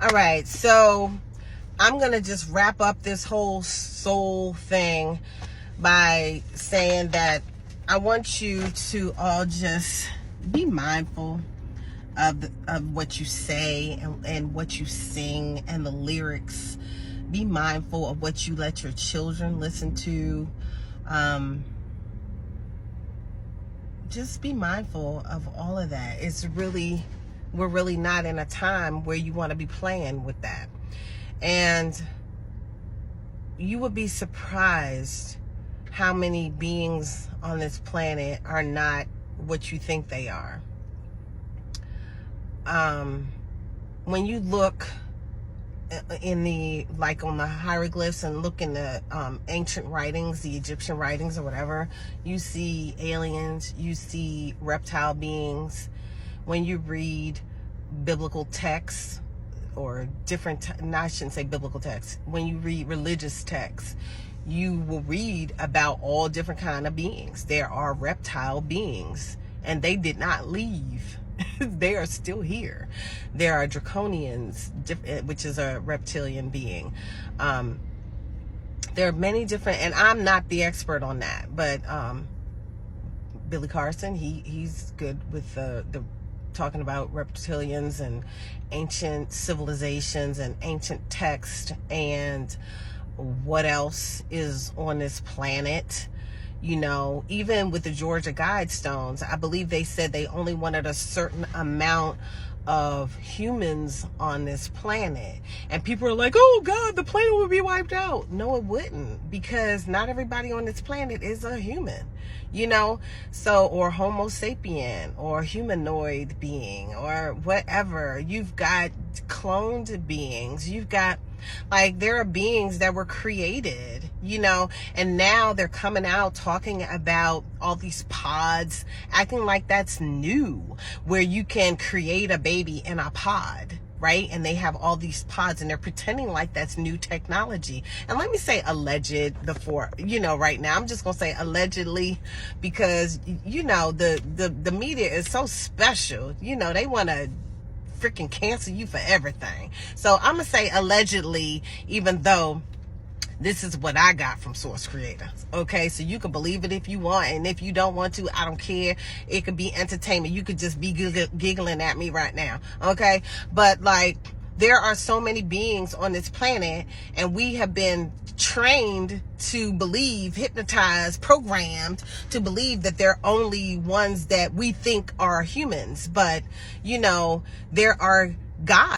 All right, so I'm going to just wrap up this whole soul thing by saying that I want you to all just be mindful of what you say and what you sing and the lyrics. Be mindful of what you let your children listen to. Just be mindful of all of that. We're really not in a time where you want to be playing with that. And you would be surprised how many beings on this planet are not what you think they are. When you look in on the hieroglyphs and look in the ancient writings, the Egyptian writings or whatever, you see aliens, you see reptile beings. When you read biblical texts or I shouldn't say biblical texts, when you read religious texts, you will read about all different kind of beings. There are reptile beings, and they did not leave. They are still here. There are draconians, which is a reptilian being. There are many different, and I'm not the expert on that, but Billy Carson, he's good with the talking about reptilians and ancient civilizations and ancient text and what else is on this planet. You know, even with the Georgia Guidestones, I believe they said they only wanted a certain amount of humans on this planet. And people are like, oh God, the planet would be wiped out. No, it wouldn't, because not everybody on this planet is a human, you know? So, or Homo sapien or humanoid being or whatever. You've got cloned beings. You've got, like, there are beings that were created, you know, and now they're coming out talking about all these pods, acting like that's new, where you can create a baby in a pod, right? And they have all these pods and they're pretending like that's new technology. And let me say alleged before, you know, right now, I'm just going to say allegedly, because, you know, the media is so special, you know, they want to freaking cancel you for everything. So I'm gonna say allegedly, even though this is what I got from source creators. Okay, so you can believe it if you want, and if you don't want to, I don't care. It could be entertainment. You could just be giggling at me right now. Okay, but like, there are so many beings on this planet, and we have been trained to believe, hypnotized, programmed to believe that they're only ones that we think are humans. But, you know, there are gods